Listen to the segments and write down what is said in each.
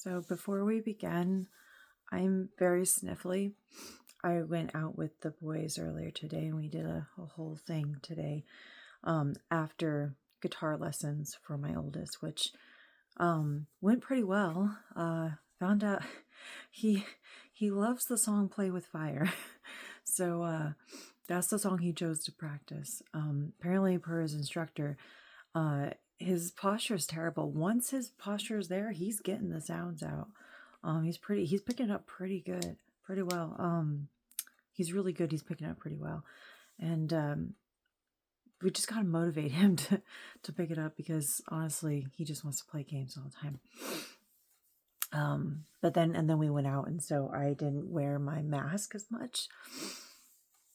So before we begin, I'm very sniffly. I went out with the boys earlier today and we did a whole thing today after guitar lessons for my oldest, which went pretty well. Found out he loves the song Play with Fire. So that's the song he chose to practice. Apparently per his instructor, his posture is terrible. Once his posture is there, he's getting the sounds out. He's picking it up pretty well. He's really good. He's picking it up pretty well. And we just gotta motivate him to pick it up because honestly, he just wants to play games all the time. But then we went out, and so I didn't wear my mask as much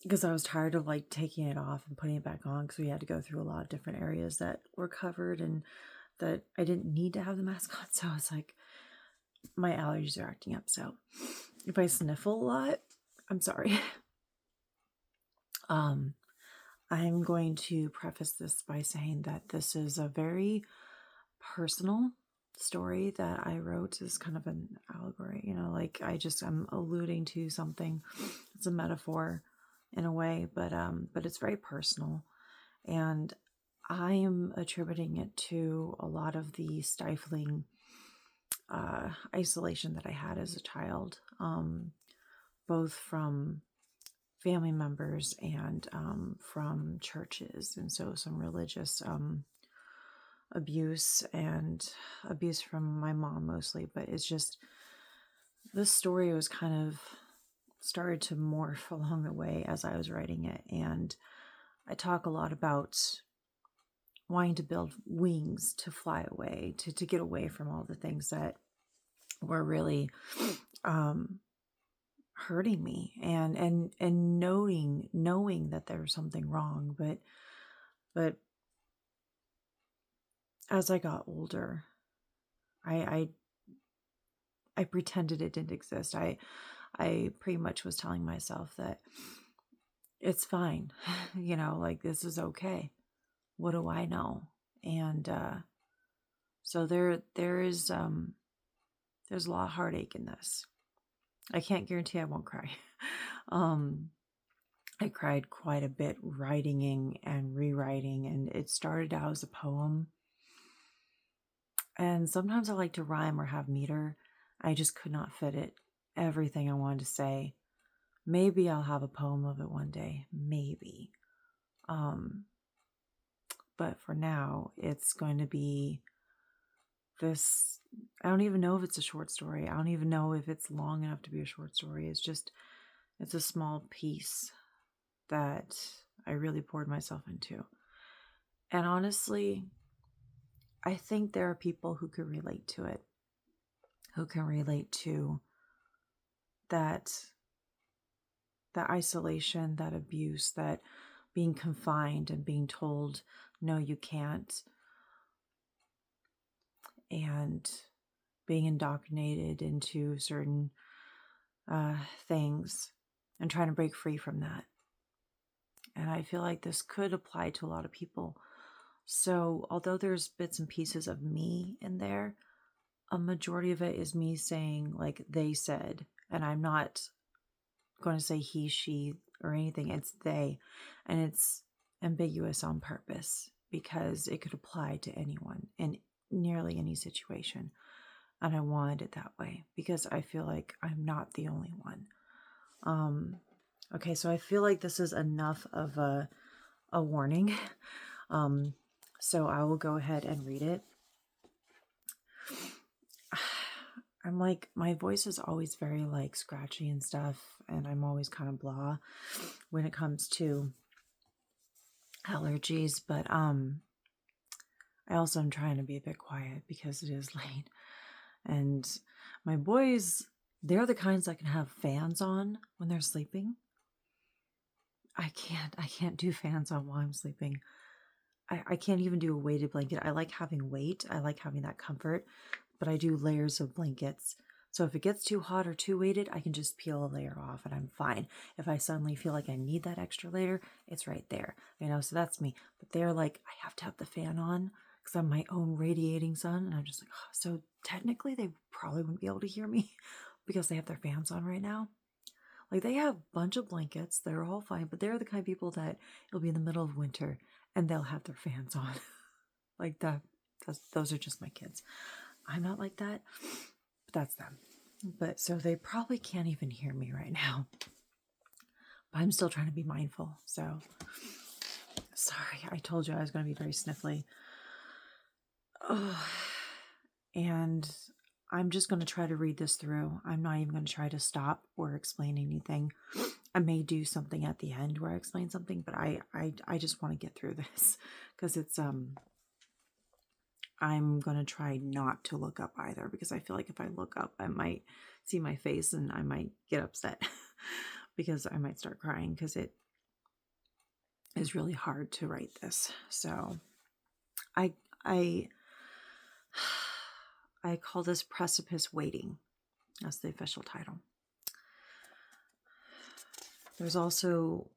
because I was tired of like taking it off and putting it back on because we had to go through a lot of different areas that were covered and that I didn't need to have the mask on. So it's like my allergies are acting up. So if I sniffle a lot, I'm sorry. I'm going to preface this by saying that this is a very personal story that I wrote as kind of an allegory, like I'm alluding to something. It's a metaphor in a way, but it's very personal, and I am attributing it to a lot of the stifling isolation that I had as a child, both from family members and from churches, and so some religious abuse from my mom mostly. But it's just, this story was kind of started to morph along the way as I was writing it, and I talk a lot about wanting to build wings to fly away, to get away from all the things that were really hurting me, and knowing that there was something wrong, but as I got older, I pretended it didn't exist. I pretty much was telling myself that it's fine, like this is okay. What do I know? And so there's a lot of heartache in this. I can't guarantee I won't cry. I cried quite a bit writing and rewriting, and it started out as a poem. And sometimes I like to rhyme or have meter. I just could not fit it, everything I wanted to say. Maybe I'll have a poem of it one day, maybe. But for now, it's going to be this. I don't even know if it's a short story. I don't even know if it's long enough to be a short story. It's a small piece that I really poured myself into. And honestly, I think there are people who can relate to it, who can relate to that isolation, that abuse, that being confined and being told, no, you can't, and being indoctrinated into certain things and trying to break free from that. And I feel like this could apply to a lot of people. So although there's bits and pieces of me in there, a majority of it is me saying, like they said, and I'm not going to say he, she, or anything. It's they, and it's ambiguous on purpose because it could apply to anyone in nearly any situation. And I wanted it that way because I feel like I'm not the only one. Okay, so I feel like this is enough of a warning. So I will go ahead and read it. I'm like, my voice is always very like scratchy and stuff, and I'm always kind of blah when it comes to allergies, but I also am trying to be a bit quiet because it is late. And my boys, they're the kinds that can have fans on when they're sleeping. I can't do fans on while I'm sleeping. I can't even do a weighted blanket. I like having weight. I like having that comfort, but I do layers of blankets. So if it gets too hot or too weighted, I can just peel a layer off and I'm fine. If I suddenly feel like I need that extra layer, it's right there. So that's me. But they're like, I have to have the fan on because I'm my own radiating sun. And I'm just like, oh, so technically they probably wouldn't be able to hear me because they have their fans on right now. Like, they have a bunch of blankets. They're all fine, but they're the kind of people that it'll be in the middle of winter and they'll have their fans on. Like that. Those are just my kids. I'm not like that, but that's them. But so they probably can't even hear me right now. But I'm still trying to be mindful. So sorry, I told you I was going to be very sniffly. Oh, and I'm just going to try to read this through. I'm not even going to try to stop or explain anything. I may do something at the end where I explain something, but I just want to get through this because it's I'm going to try not to look up either, because I feel like if I look up, I might see my face and I might get upset because I might start crying, because it is really hard to write this. So I call this Precipice Waiting. That's the official title. There's also,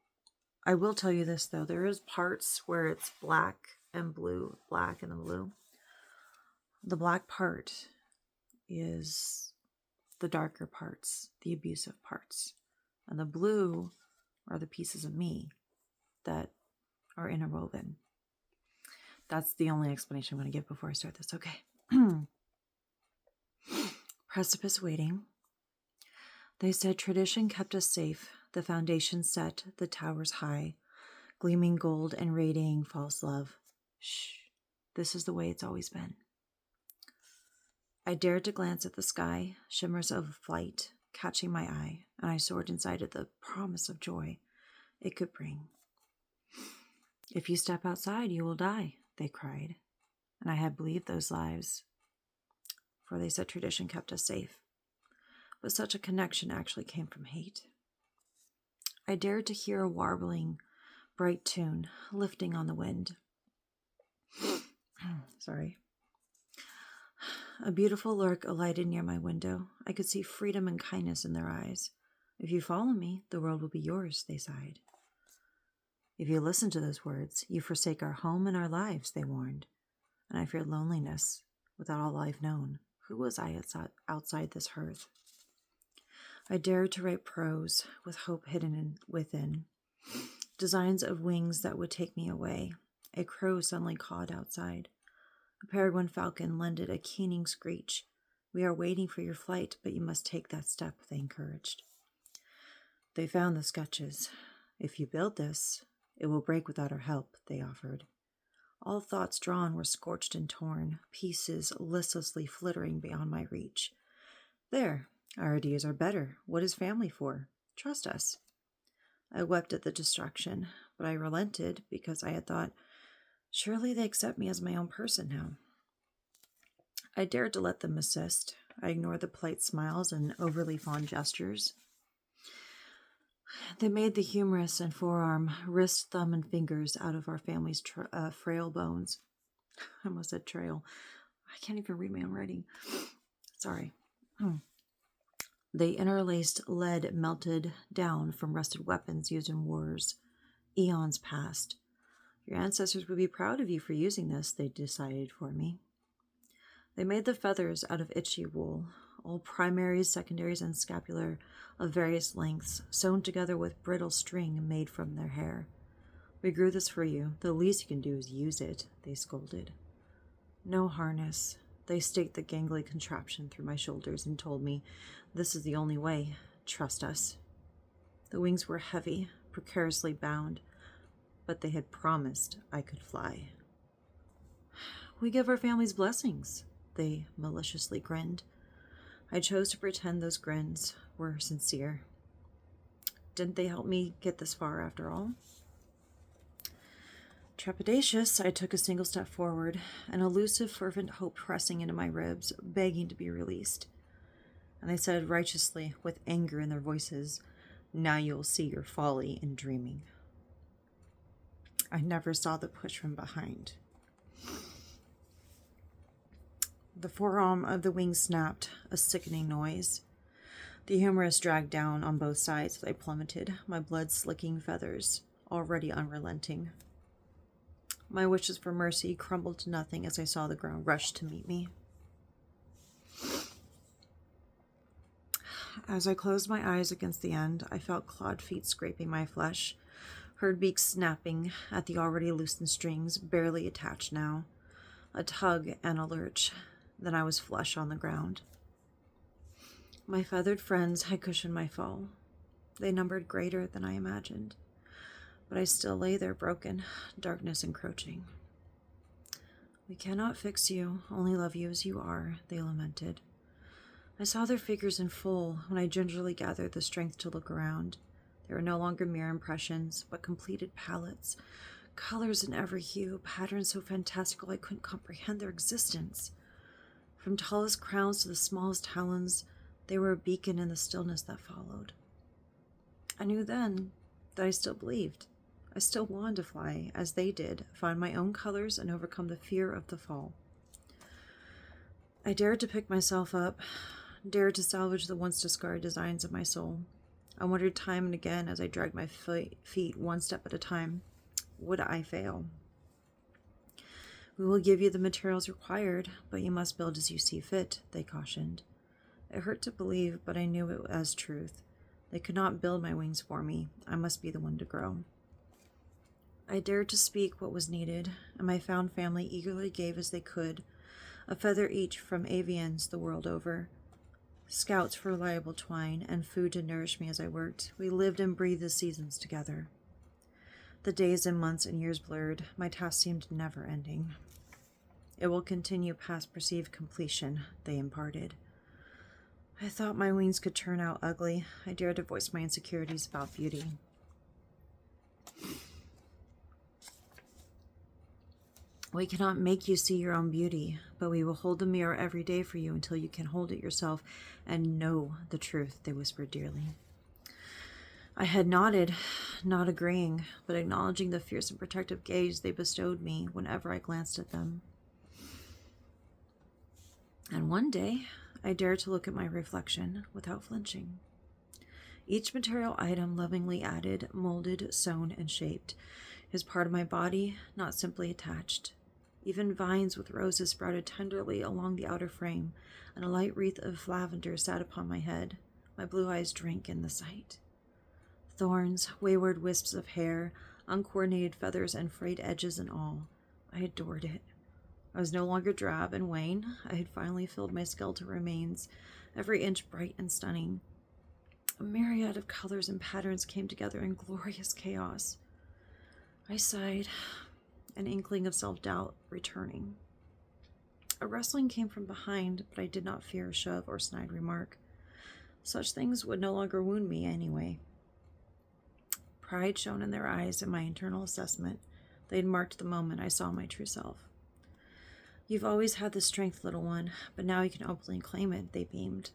I will tell you this though, there is parts where it's black and blue, black and the blue. The black part is the darker parts, the abusive parts. And the blue are the pieces of me that are interwoven. That's the only explanation I'm going to give before I start this. Okay. Precipice Waiting. They said tradition kept us safe, the foundation set, the towers high, gleaming gold and radiating false love. Shh, this is the way it's always been. I dared to glance at the sky, shimmers of flight catching my eye, and I soared inside at the promise of joy it could bring. If you step outside, you will die, they cried, and I had believed those lies, for they said tradition kept us safe. But such a connection actually came from hate. I dared to hear a warbling, bright tune lifting on the wind. Sorry. A beautiful lark alighted near my window. I could see freedom and kindness in their eyes. If you follow me, the world will be yours, they sighed. If you listen to those words, you forsake our home and our lives, they warned. And I feared loneliness without all I've known. Who was I outside this hearth? I dared to write prose with hope hidden within. Designs of wings that would take me away. A crow suddenly cawed outside. A peregrine falcon lended a keening screech. We are waiting for your flight, but you must take that step, they encouraged. They found the sketches. If you build this, it will break without our help, they offered. All thoughts drawn were scorched and torn, pieces listlessly flittering beyond my reach. There, our ideas are better. What is family for? Trust us. I wept at the destruction, but I relented because I had thought, surely they accept me as my own person now. I dared to let them assist. I ignored the polite smiles and overly fond gestures. They made the humerus and forearm, wrist, thumb, and fingers out of our family's frail bones. I almost said trail. I can't even read my own writing. Sorry. They interlaced lead melted down from rusted weapons used in wars eons past. Your ancestors would be proud of you for using this, they decided for me. They made the feathers out of itchy wool, all primaries, secondaries, and scapular of various lengths, sewn together with brittle string made from their hair. We grew this for you. The least you can do is use it, they scolded. No harness. They staked the gangly contraption through my shoulders and told me, this is the only way. Trust us. The wings were heavy, precariously bound, but they had promised I could fly. We give our families blessings, they maliciously grinned. I chose to pretend those grins were sincere. Didn't they help me get this far after all? Trepidatious, I took a single step forward, an elusive, fervent hope pressing into my ribs, begging to be released. And they said righteously, with anger in their voices, now you'll see your folly in dreaming. I never saw the push from behind. The forearm of the wing snapped, a sickening noise. The humerus dragged down on both sides as I plummeted, my blood-slicking feathers already unrelenting. My wishes for mercy crumbled to nothing as I saw the ground rush to meet me. As I closed my eyes against the end, I felt clawed feet scraping my flesh, heard beaks snapping at the already loosened strings, barely attached now. A tug and a lurch, then I was flush on the ground. My feathered friends had cushioned my fall. They numbered greater than I imagined, but I still lay there broken, darkness encroaching. "We cannot fix you, only love you as you are," they lamented. I saw their figures in full when I gingerly gathered the strength to look around. They were no longer mere impressions, but completed palettes, colors in every hue, patterns so fantastical I couldn't comprehend their existence. From tallest crowns to the smallest talons, they were a beacon in the stillness that followed. I knew then that I still believed. I still wanted to fly, as they did, find my own colors and overcome the fear of the fall. I dared to pick myself up, dared to salvage the once discarded designs of my soul. I wondered time and again as I dragged my feet one step at a time, would I fail? "We will give you the materials required, but you must build as you see fit," they cautioned. It hurt to believe, but I knew it as truth. They could not build my wings for me. I must be the one to grow. I dared to speak what was needed, and my found family eagerly gave as they could, a feather each from avians the world over, scouts for reliable twine, and food to nourish me as I worked. We lived and breathed the seasons together. The days and months and years blurred. My task seemed never ending. "It will continue past perceived completion," they imparted. I thought my wings could turn out ugly. I dared to voice my insecurities about beauty. "We cannot make you see your own beauty, but we will hold the mirror every day for you until you can hold it yourself and know the truth," they whispered dearly. I had nodded, not agreeing, but acknowledging the fierce and protective gaze they bestowed me whenever I glanced at them. And one day, I dared to look at my reflection without flinching. Each material item lovingly added, molded, sewn, and shaped, is part of my body, not simply attached. Even vines with roses sprouted tenderly along the outer frame, and a light wreath of lavender sat upon my head. My blue eyes drank in the sight. Thorns, wayward wisps of hair, uncoordinated feathers, and frayed edges and all. I adored it. I was no longer drab and wan. I had finally filled my skeletal remains, every inch bright and stunning. A myriad of colors and patterns came together in glorious chaos. I sighed, an inkling of self-doubt returning. A rustling came from behind, but I did not fear a shove or snide remark. Such things would no longer wound me anyway. Pride shone in their eyes at my internal assessment. They had marked the moment I saw my true self. "You've always had the strength, little one, but now you can openly claim it," they beamed.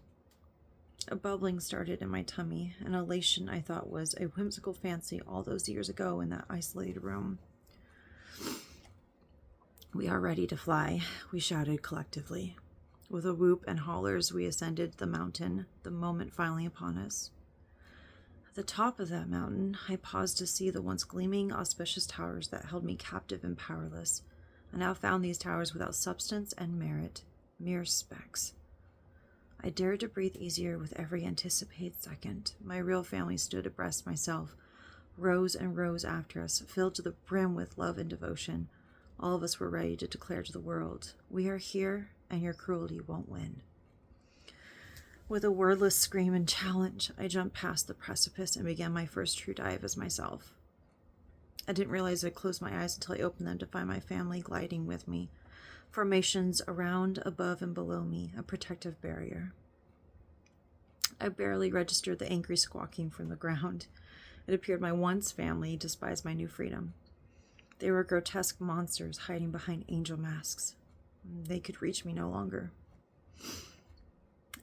A bubbling started in my tummy, an elation I thought was a whimsical fancy all those years ago in that isolated room. "We are ready to fly," we shouted collectively. With a whoop and hollers, we ascended the mountain, the moment finally upon us. At the top of that mountain, I paused to see the once gleaming, auspicious towers that held me captive and powerless. I now found these towers without substance and merit, mere specks. I dared to breathe easier with every anticipated second. My real family stood abreast myself, rows and rows after us, filled to the brim with love and devotion. All of us were ready to declare to the world, "We are here, and your cruelty won't win." With a wordless scream and challenge, I jumped past the precipice and began my first true dive as myself. I didn't realize I'd closed my eyes until I opened them to find my family gliding with me. Formations around, above, and below me, a protective barrier. I barely registered the angry squawking from the ground. It appeared my once family despised my new freedom. They were grotesque monsters hiding behind angel masks. They could reach me no longer.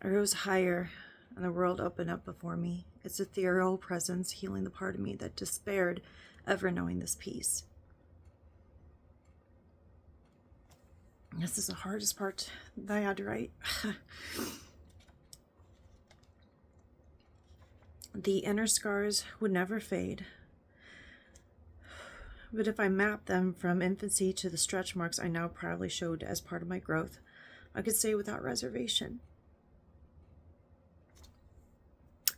I rose higher, and the world opened up before me, its ethereal presence healing the part of me that despaired ever knowing this peace. This is the hardest part that I had to write. The inner scars would never fade, But if I map them from infancy to the stretch marks I now proudly showed as part of my growth, I could say without reservation,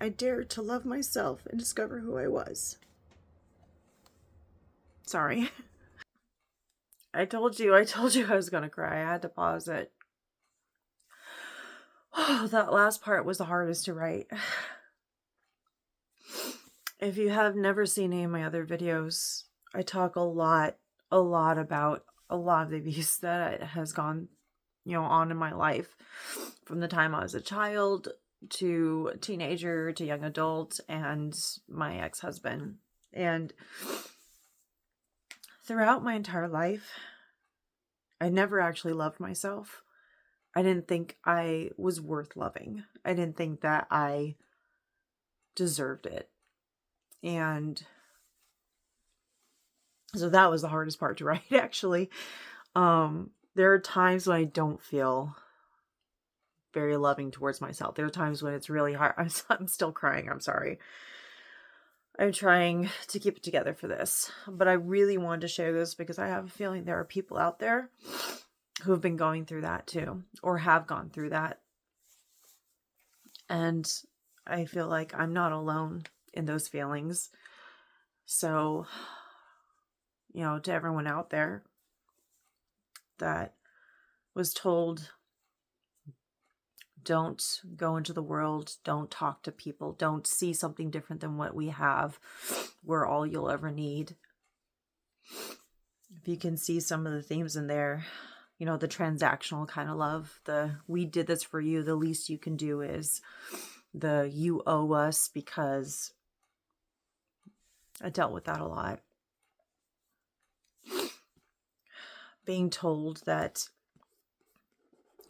I dared to love myself and discover who I was. Sorry. I told you I was gonna cry. I had to pause it. Oh, that last part was the hardest to write. If you have never seen any of my other videos, I talk a lot about a lot of the abuse that has gone, on in my life from the time I was a child to a teenager to young adult and my ex-husband. And throughout my entire life, I never actually loved myself. I didn't think I was worth loving. I didn't think that I deserved it. And so that was the hardest part to write, actually. There are times when I don't feel very loving towards myself. There are times when it's really hard. I'm still crying. I'm sorry. I'm trying to keep it together for this. But I really wanted to share this because I have a feeling there are people out there who have been going through that too, or have gone through that. And I feel like I'm not alone in those feelings. So, to everyone out there that was told, don't go into the world, don't talk to people, don't see something different than what we have, we're all you'll ever need. If you can see some of the themes in there, the transactional kind of love, the we did this for you, the least you can do is the you owe us, because I dealt with that a lot. Being told that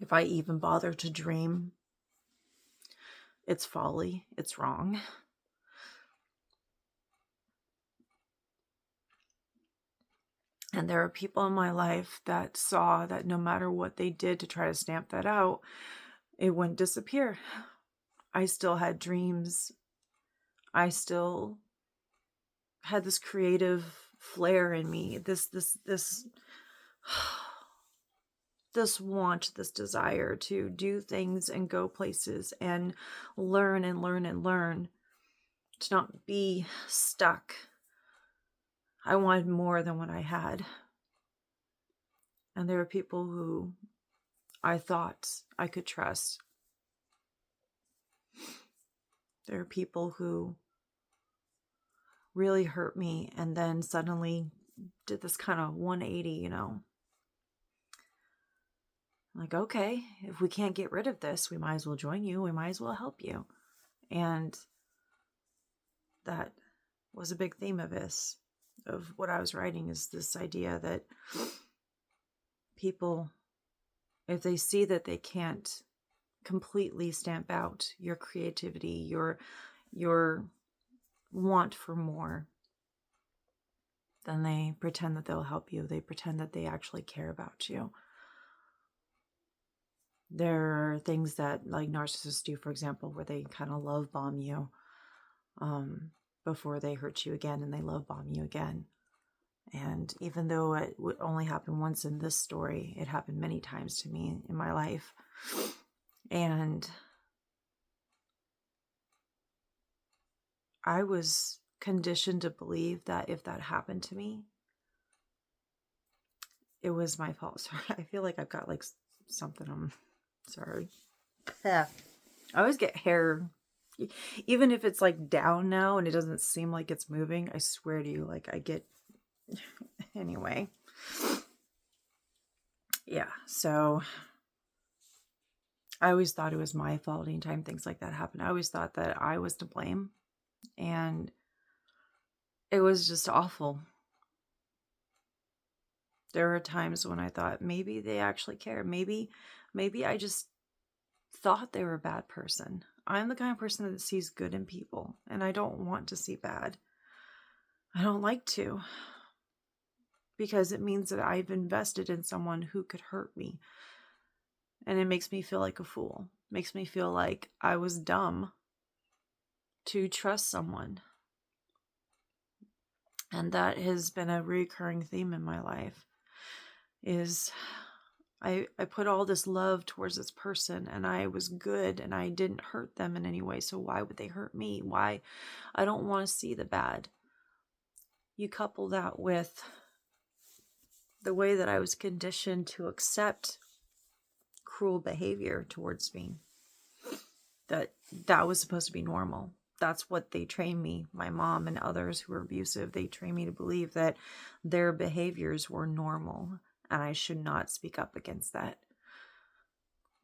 if I even bother to dream, it's folly, it's wrong. And there are people in my life that saw that no matter what they did to try to stamp that out, it wouldn't disappear. I still had dreams. I still had this creative flair in me, this want, this desire to do things and go places and learn and learn and learn, to not be stuck. I wanted more than what I had. And there were people who I thought I could trust. There are people who really hurt me and then suddenly did this kind of 180, Like, okay, if we can't get rid of this, we might as well join you. We might as well help you. And that was a big theme of this, of what I was writing, is this idea that people, if they see that they can't completely stamp out your creativity, your want for more, then they pretend that they'll help you. They pretend that they actually care about you. There are things that like narcissists do, for example, where they kind of love bomb you before they hurt you again, and they love bomb you again. And even though it would only happen once in this story, it happened many times to me in my life. And I was conditioned to believe that if that happened to me, it was my fault. Sorry, I feel like I've got like something on. Sorry. Yeah. I always get hair, even if it's like down now and it doesn't seem like it's moving. I swear to you, like I get, anyway. Yeah. So I always thought it was my fault anytime things like that happen. I always thought that I was to blame, and it was just awful. There were times when I thought maybe they actually care. Maybe I just thought they were a bad person. I'm the kind of person that sees good in people, and I don't want to see bad. I don't like to, because it means that I've invested in someone who could hurt me. And it makes me feel like a fool. It makes me feel like I was dumb to trust someone. And that has been a recurring theme in my life, is I put all this love towards this person, and I was good, and I didn't hurt them in any way. So why would they hurt me? Why? I don't want to see the bad. You couple that with the way that I was conditioned to accept cruel behavior towards me, that was supposed to be normal. That's what they trained me, my mom and others who were abusive. They trained me to believe that their behaviors were normal and I should not speak up against that.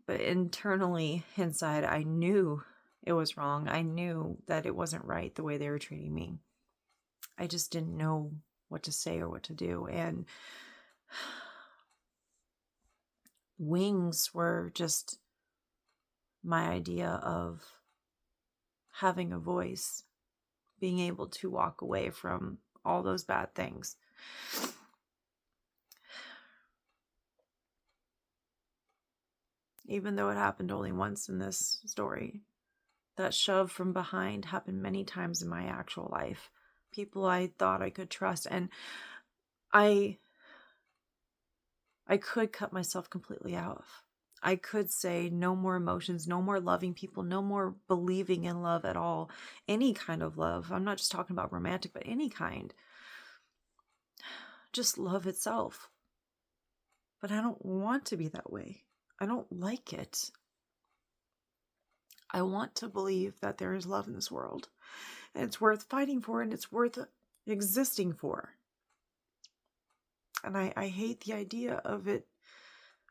But internally, inside, I knew it was wrong. I knew that it wasn't right the way they were treating me. I just didn't know what to say or what to do. And wings were just my idea of having a voice, being able to walk away from all those bad things. Even though it happened only once in this story, that shove from behind happened many times in my actual life. People I thought I could trust, and I could cut myself completely out. I could say no more emotions, no more loving people, no more believing in love at all. Any kind of love. I'm not just talking about romantic, but any kind. Just love itself. But I don't want to be that way. I don't like it. I want to believe that there is love in this world. And it's worth fighting for, and it's worth existing for. And I hate the idea of it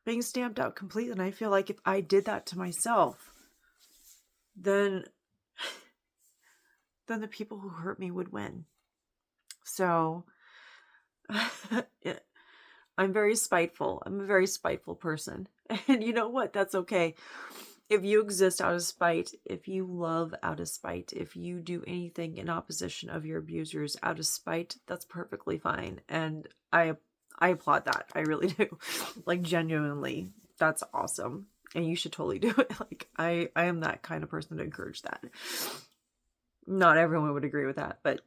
being stamped out completely. And I feel like if I did that to myself, then the people who hurt me would win. So I'm very spiteful. I'm a very spiteful person. And you know what? That's okay. If you exist out of spite, if you love out of spite, if you do anything in opposition of your abusers out of spite, that's perfectly fine. And I applaud that. I really do. Like, genuinely, that's awesome. And you should totally do it. Like, I am that kind of person to encourage that. Not everyone would agree with that, but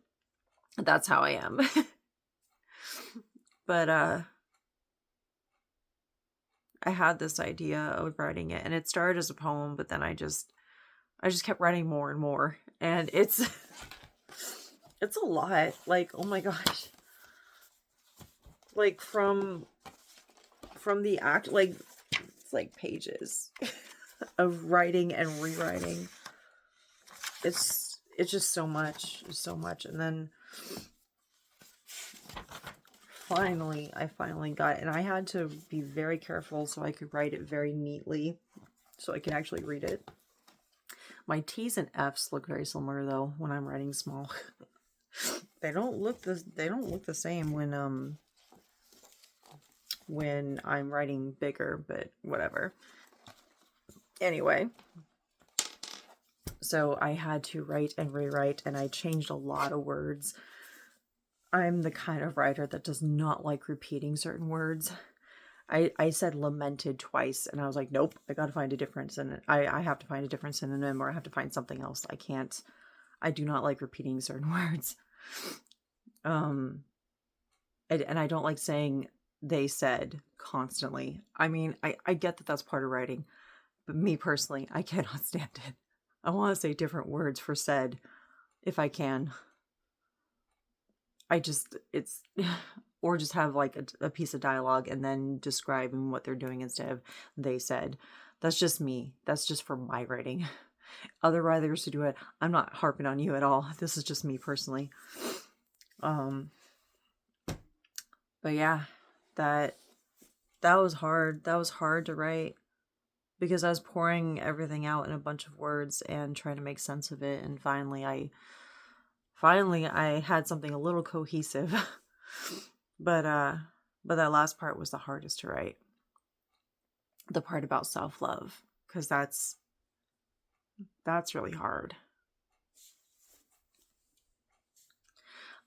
that's how I am. But I had this idea of writing it, and it started as a poem, but then I just kept writing more and more, and it's a lot. Like, oh my gosh. Like, from the act, like, it's like pages of writing and rewriting. It's just so much. It's so much. And then I finally got it. And I had to be very careful so I could write it very neatly so I could actually read it. My T's and F's look very similar though when I'm writing small. They don't look the same when I'm writing bigger, but whatever. Anyway, so I had to write and rewrite, and I changed a lot of words. I'm the kind of writer that does not like repeating certain words. I said lamented twice, and I was like, nope, I gotta find a difference, and I have to find a different synonym, or I have to find something else. I do not like repeating certain words. And I don't like saying they said constantly. I mean, I get that that's part of writing, but me personally, I cannot stand it. I want to say different words for said if I can. Or just have like a piece of dialogue and then describing what they're doing instead of they said. That's just me. That's just for my writing. Other writers who do it, I'm not harping on you at all. This is just me personally. But yeah, that was hard. That was hard to write because I was pouring everything out in a bunch of words and trying to make sense of it. And finally I had something a little cohesive. But that last part was the hardest to write. The part about self-love, because that's really hard.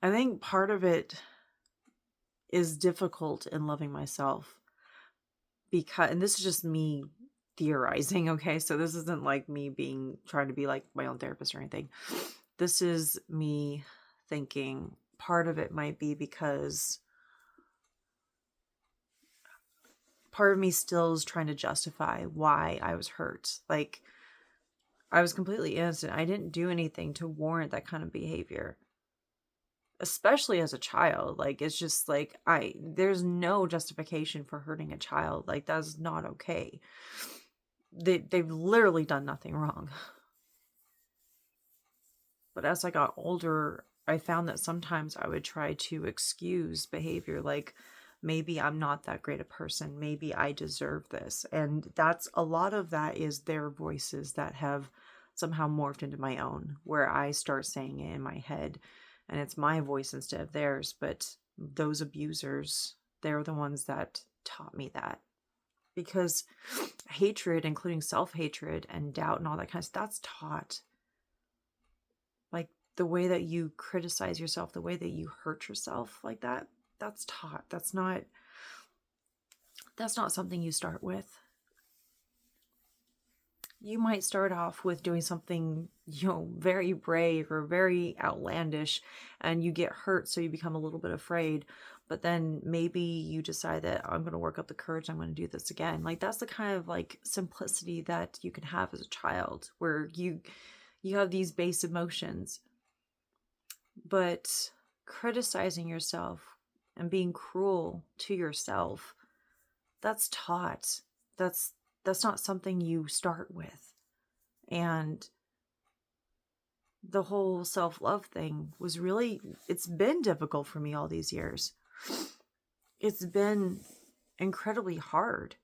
I think part of it is difficult in loving myself because, and this is just me theorizing, okay? So this isn't like me trying to be like my own therapist or anything. This is me thinking part of it might be because part of me still is trying to justify why I was hurt. Like, I was completely innocent. I didn't do anything to warrant that kind of behavior. Especially as a child. Like, it's just like, there's no justification for hurting a child. Like, that's not okay. They've literally done nothing wrong. But as I got older, I found that sometimes I would try to excuse behavior, like maybe I'm not that great a person, maybe I deserve this. And that's a lot of that is their voices that have somehow morphed into my own, where I start saying it in my head and it's my voice instead of theirs. But those abusers, they're the ones that taught me that. Because hatred, including self-hatred and doubt and all that kind of stuff, that's taught. Like, the way that you criticize yourself, the way that you hurt yourself like that, that's taught. That's not something you start with. You might start off with doing something, very brave or very outlandish, and you get hurt, so you become a little bit afraid. But then maybe you decide that I'm going to work up the courage, I'm going to do this again. Like, that's the kind of like simplicity that you can have as a child, where you have these base emotions. But criticizing yourself and being cruel to yourself, that's taught. That's not something you start with. And the whole self-love thing was really, it's been difficult for me all these years. It's been incredibly hard.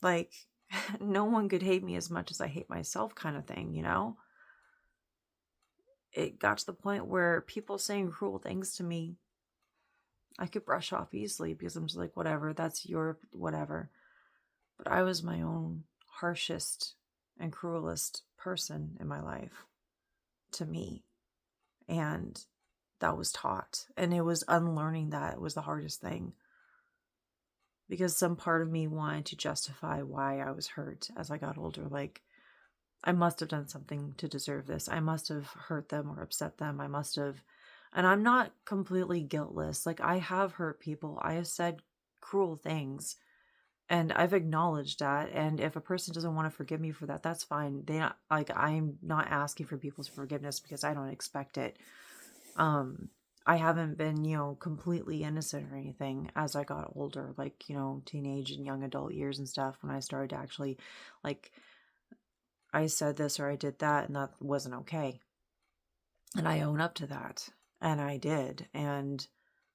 Like, no one could hate me as much as I hate myself, kind of thing, It got to the point where people saying cruel things to me, I could brush off easily because I'm just like, whatever, that's your whatever. But I was my own harshest and cruelest person in my life to me. And that was taught. And it was unlearning that was the hardest thing. Because some part of me wanted to justify why I was hurt as I got older. Like, I must have done something to deserve this. I must have hurt them or upset them. I must have. And I'm not completely guiltless. Like, I have hurt people. I have said cruel things. And I've acknowledged that. And if a person doesn't want to forgive me for that, that's fine. I'm not asking for people's forgiveness because I don't expect it. I haven't been, completely innocent or anything as I got older, like, teenage and young adult years and stuff, when I started to actually, like, I said this or I did that and that wasn't okay. And I own up to that. And I did. And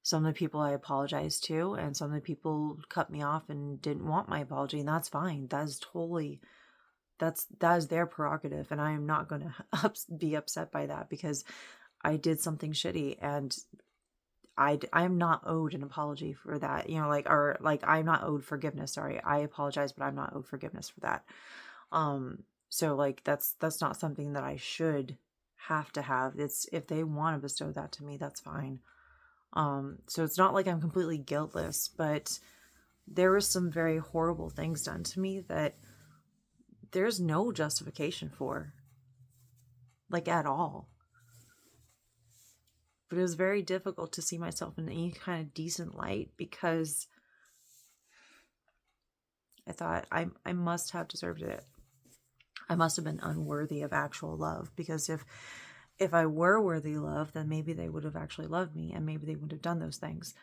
some of the people I apologized to, and some of the people cut me off and didn't want my apology, and that's fine. That is their prerogative, and I am not going to be upset by that because I did something shitty, and I'm not owed an apology for that. I'm not owed forgiveness. Sorry, I apologize, but I'm not owed forgiveness for that. So like that's not something that I should have to have. It's, if they want to bestow that to me, that's fine. So it's not like I'm completely guiltless, but there were some very horrible things done to me that there's no justification for, like, at all. But it was very difficult to see myself in any kind of decent light because I thought I must have deserved it. I must have been unworthy of actual love, because if I were worthy of love, then maybe they would have actually loved me and maybe they would have done those things.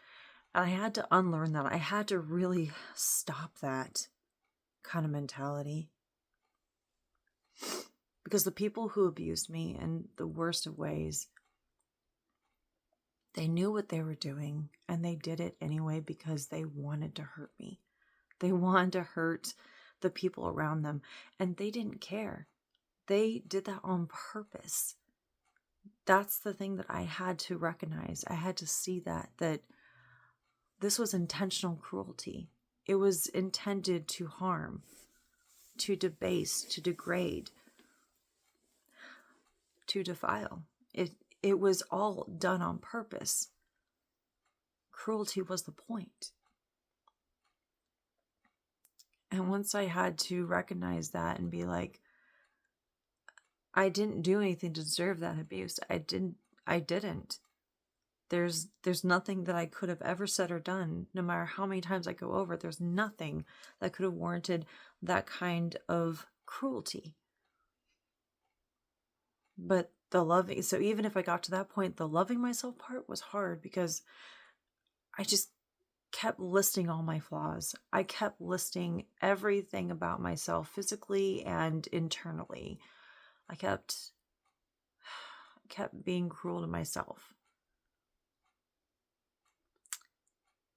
And I had to unlearn that. I had to really stop that kind of mentality. Because the people who abused me in the worst of ways, they knew what they were doing and they did it anyway because they wanted to hurt me. They wanted to hurt the people around them, and they didn't care. They did that on purpose. That's the thing that I had to recognize. I had to see that this was intentional cruelty. It was intended to harm, to debase, to degrade, to defile. It was all done on purpose. Cruelty was the point. And once I had to recognize that and be like, I didn't do anything to deserve that abuse. I didn't. There's nothing that I could have ever said or done, no matter how many times I go over it. There's nothing that could have warranted that kind of cruelty. But the loving, so even if I got to that point, the loving myself part was hard because I just kept listing all my flaws. I kept listing everything about myself physically and internally. I kept being cruel to myself.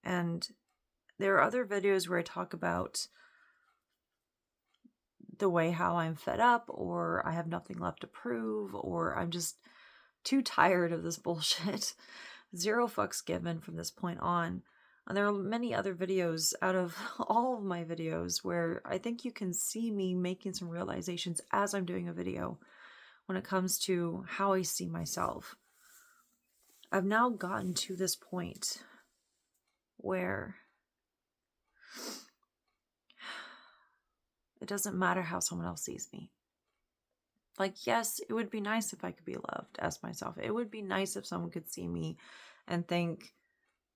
And there are other videos where I talk about the way how I'm fed up, or I have nothing left to prove, or I'm just too tired of this bullshit. 0 fucks given from this point on. And there are many other videos out of all of my videos where I think you can see me making some realizations as I'm doing a video when it comes to how I see myself. I've now gotten to this point where it doesn't matter how someone else sees me. Like, yes, it would be nice if I could be loved as myself. It would be nice if someone could see me and think,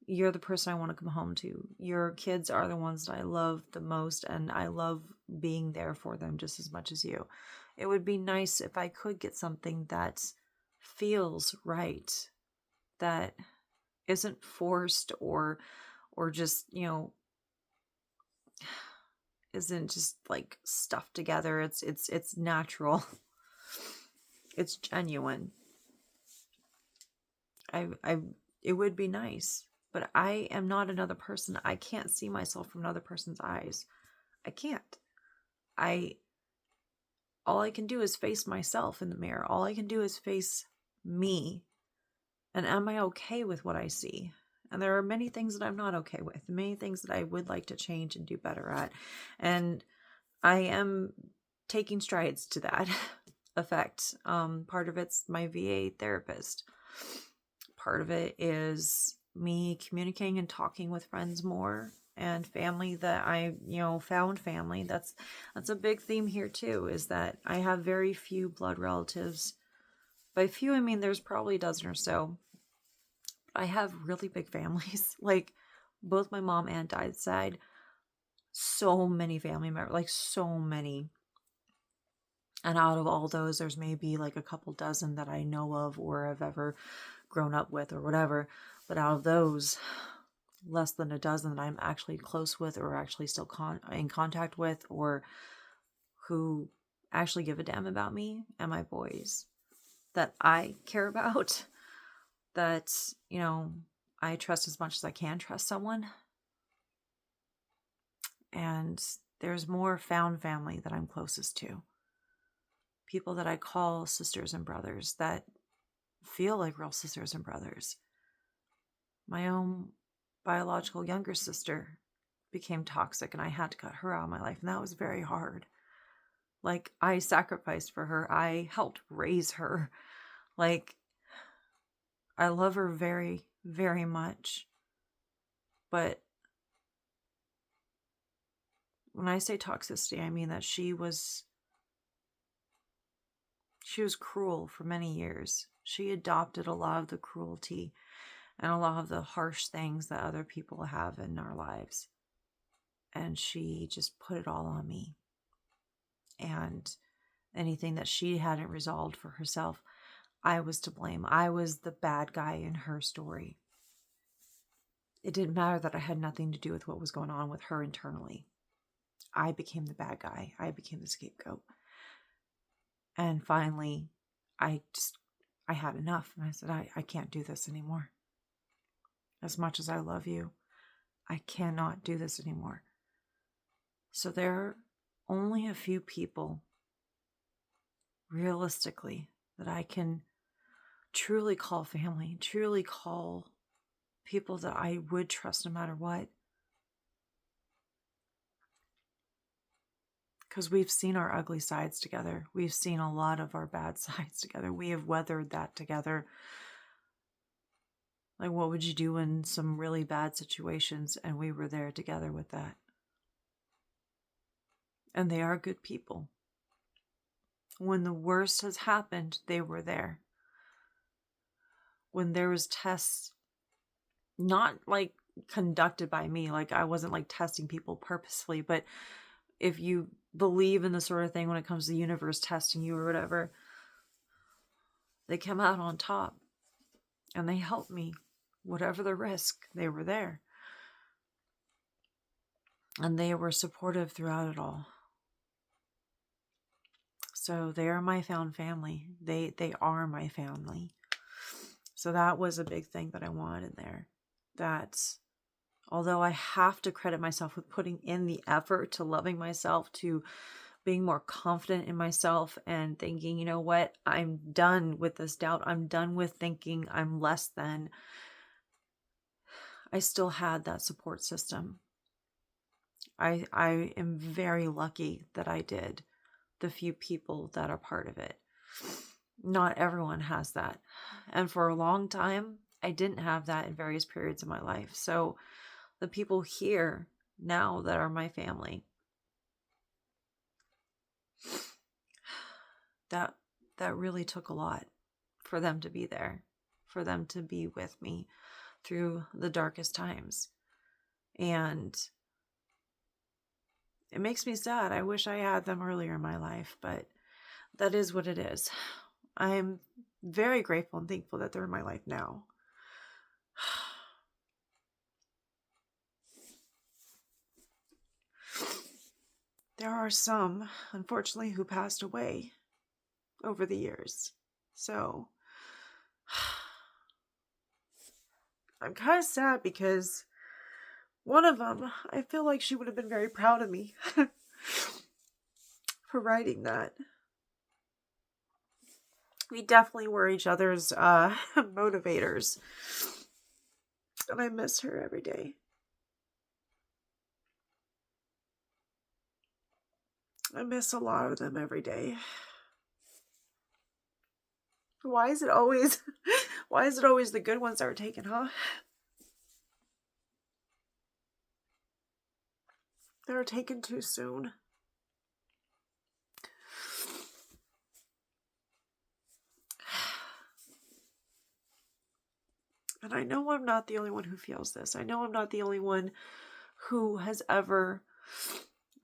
you're the person I want to come home to. Your kids are the ones that I love the most, and I love being there for them just as much as you. It would be nice if I could get something that feels right, that isn't forced or just, isn't just like stuffed together. It's natural. It's genuine. It would be nice, but I am not another person. I can't see myself from another person's eyes. I can't. All I can do is face myself in the mirror. All I can do is face me. And am I okay with what I see? And there are many things that I'm not okay with, many things that I would like to change and do better at. And I am taking strides to that effect. Part of it's my VA therapist. Part of it is me communicating and talking with friends more, and family that I, found family. That's a big theme here too, is that I have very few blood relatives. By few, I mean there's probably a dozen or so. I have really big families, like both my mom and dad's side. So many family members, like so many. And out of all those, there's maybe like a couple dozen that I know of or have ever grown up with or whatever. But out of those, less than a dozen that I'm actually close with or actually still in contact with, or who actually give a damn about me and my boys that I care about, that, I trust as much as I can trust someone. And there's more found family that I'm closest to. People that I call sisters and brothers that feel like real sisters and brothers. My own biological younger sister became toxic and I had to cut her out of my life. And that was very hard. Like, I sacrificed for her. I helped raise her. Like, I love her very, very much. But when I say toxicity, I mean that she was cruel for many years. She adopted a lot of the cruelty and a lot of the harsh things that other people have in our lives. And she just put it all on me. And anything that she hadn't resolved for herself, I was to blame. I was the bad guy in her story. It didn't matter that I had nothing to do with what was going on with her internally. I became the bad guy. I became the scapegoat. And finally, I had enough. And I said, I can't do this anymore. As much as I love you, I cannot do this anymore. So there are only a few people, realistically, that I can truly call family, truly call people that I would trust no matter what. Because we've seen our ugly sides together. We've seen a lot of our bad sides together. We have weathered that together. Like, what would you do in some really bad situations? And we were there together with that. And they are good people. When the worst has happened, they were there. when there was tests, not like conducted by me, like I wasn't like testing people purposefully, but if you believe in the sort of thing when it comes to the universe testing you or whatever, they come out on top and they helped me. Whatever the risk, they were there. And they were supportive throughout it all. So they are my found family. They are my family. So that was a big thing that I wanted in there. That although I have to credit myself with putting in the effort to loving myself, to being more confident in myself and thinking, you know what, I'm done with this doubt. I'm done with thinking I'm less than. I still had that support system. I am very lucky that I did. The few people that are part of it. Not everyone has that. And for a long time, I didn't have that in various periods of my life. So the people here now that are my family, that really took a lot for them to be there, for them to be with me through the darkest times. And it makes me sad. I wish I had them earlier in my life, but that is what it is. I'm very grateful and thankful that they're in my life now. There are some, unfortunately, who passed away over the years. So I'm kind of sad because one of them, I feel like she would have been very proud of me for writing that. We definitely were each other's motivators. And I miss her every day. I miss a lot of them every day. Why is it always the good ones that are taken, huh? They're taken too soon. And I know I'm not the only one who feels this. I know I'm not the only one who has ever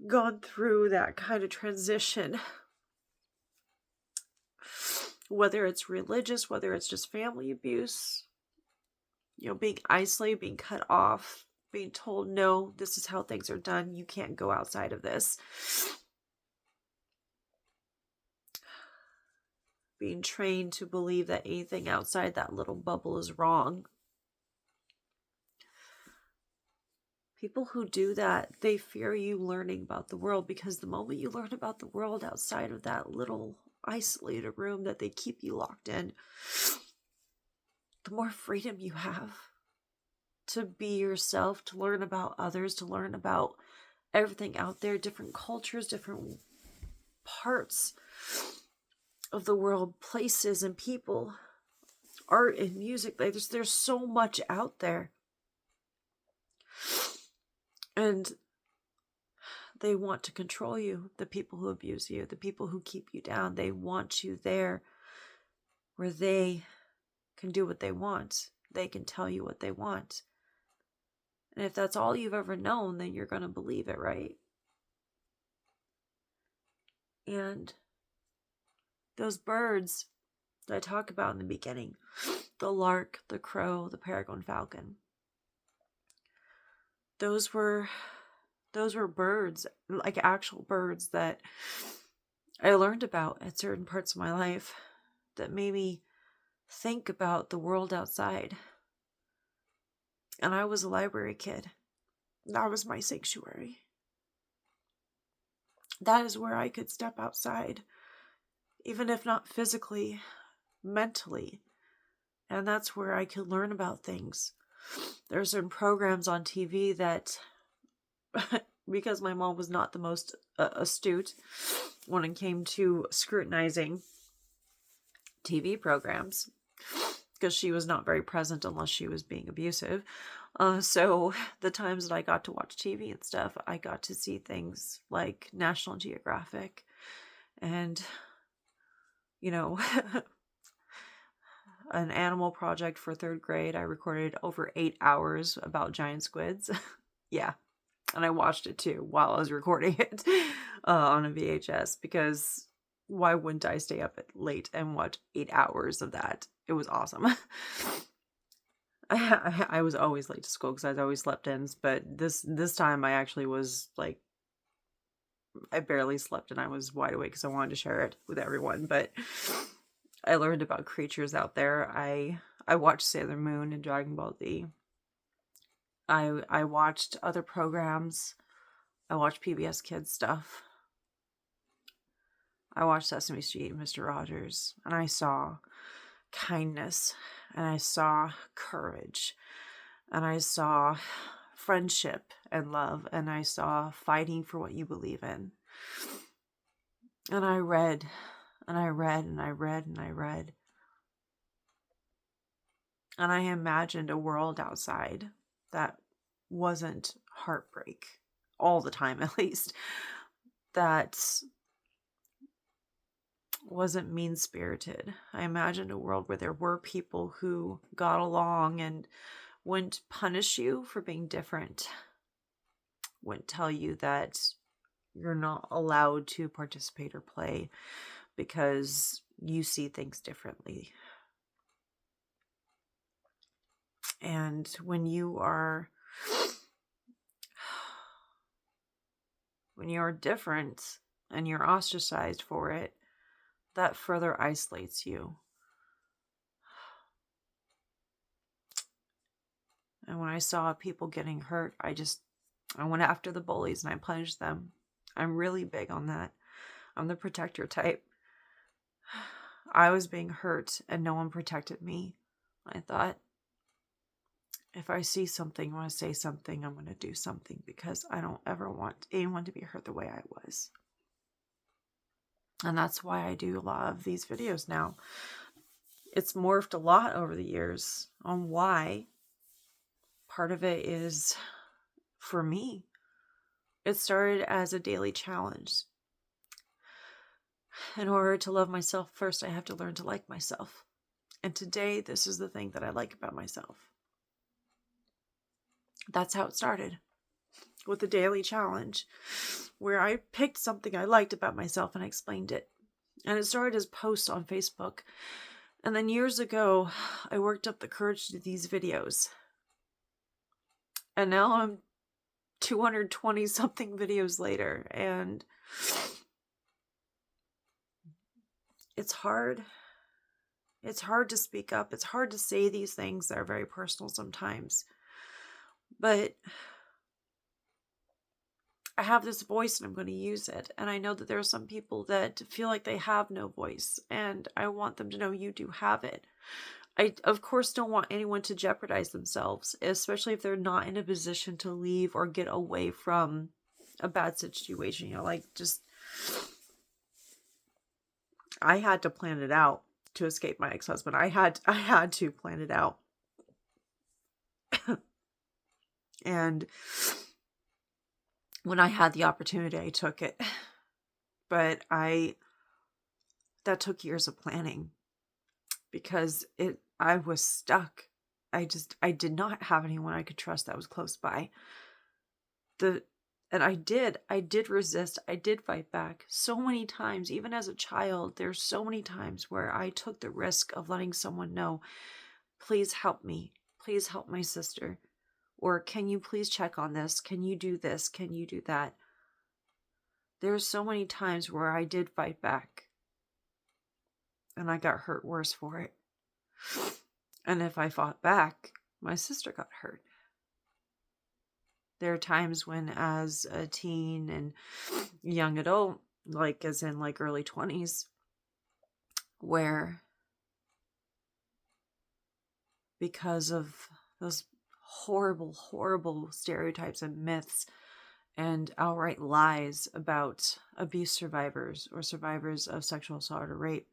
gone through that kind of transition. Whether it's religious, whether it's just family abuse, being isolated, being cut off, being told, no, this is how things are done. You can't go outside of this. Being trained to believe that anything outside that little bubble is wrong. People who do that, they fear you learning about the world, because the moment you learn about the world outside of that little isolated room that they keep you locked in, the more freedom you have to be yourself, to learn about others, to learn about everything out there, different cultures, different parts of the world, places and people, art and music. There's so much out there. And they want to control you, the people who abuse you, the people who keep you down. They want you there where they can do what they want. They can tell you what they want. And if that's all you've ever known, then you're going to believe it, right? And those birds that I talk about in the beginning, the lark, the crow, the peregrine falcon, those were birds, like actual birds that I learned about at certain parts of my life that made me think about the world outside. And I was a library kid. That was my sanctuary. That is where I could step outside, even if not physically, mentally. And that's where I could learn about things. There's certain programs on TV that, because my mom was not the most astute when it came to scrutinizing TV programs, because she was not very present unless she was being abusive. So the times that I got to watch TV and stuff, I got to see things like National Geographic and, an animal project for 3rd grade. I recorded over 8 hours about giant squids. Yeah. And I watched it too while I was recording it on a VHS, because why wouldn't I stay up late and watch 8 hours of that? It was awesome. I was always late to school because I always slept in, but this time I actually was like, I barely slept and I was wide awake because I wanted to share it with everyone. But I learned about creatures out there. I watched Sailor Moon and Dragon Ball Z. I watched other programs. I watched PBS Kids stuff. I watched Sesame Street and Mr. Rogers, and I saw kindness, and I saw courage, and I saw friendship and love, and I saw fighting for what you believe in. And I read, and I read, and I read, and I read. And I imagined a world outside that wasn't heartbreak, all the time at least, that wasn't mean-spirited. I imagined a world where there were people who got along and wouldn't punish you for being different, wouldn't tell you that you're not allowed to participate or play because you see things differently. And when you are different and you're ostracized for it, that further isolates you. And when I saw people getting hurt, I went after the bullies and I punished them. I'm really big on that. I'm the protector type. I was being hurt and no one protected me. I thought, if I see something, I want to say something, I'm going to do something, because I don't ever want anyone to be hurt the way I was. And that's why I do a lot of these videos now. It's morphed a lot over the years on why. Part of it is for me. It started as a daily challenge. In order to love myself first, I have to learn to like myself. And today, this is the thing that I like about myself. That's how it started, with the daily challenge, where I picked something I liked about myself and I explained it. And it started as posts on Facebook. And then years ago, I worked up the courage to do these videos. And now I'm 220 something videos later, and it's hard. It's hard to speak up. It's hard to say these things that are very personal sometimes. But I have this voice and I'm going to use it. And I know that there are some people that feel like they have no voice, and I want them to know you do have it. I, of course, don't want anyone to jeopardize themselves, especially if they're not in a position to leave or get away from a bad situation. I had to plan it out to escape my ex-husband. I had to plan it out. And when I had the opportunity, I took it. But that took years of planning, because I was stuck. I did not have anyone I could trust that was close by. And I did resist. I did fight back so many times. Even as a child, there's so many times where I took the risk of letting someone know, please help me. Please help my sister. Or can you please check on this? Can you do this? Can you do that? There's so many times where I did fight back. And I got hurt worse for it. And if I fought back, my sister got hurt. There are times when, as a teen and young adult, as in early 20s, where because of those horrible, horrible stereotypes and myths and outright lies about abuse survivors or survivors of sexual assault or rape,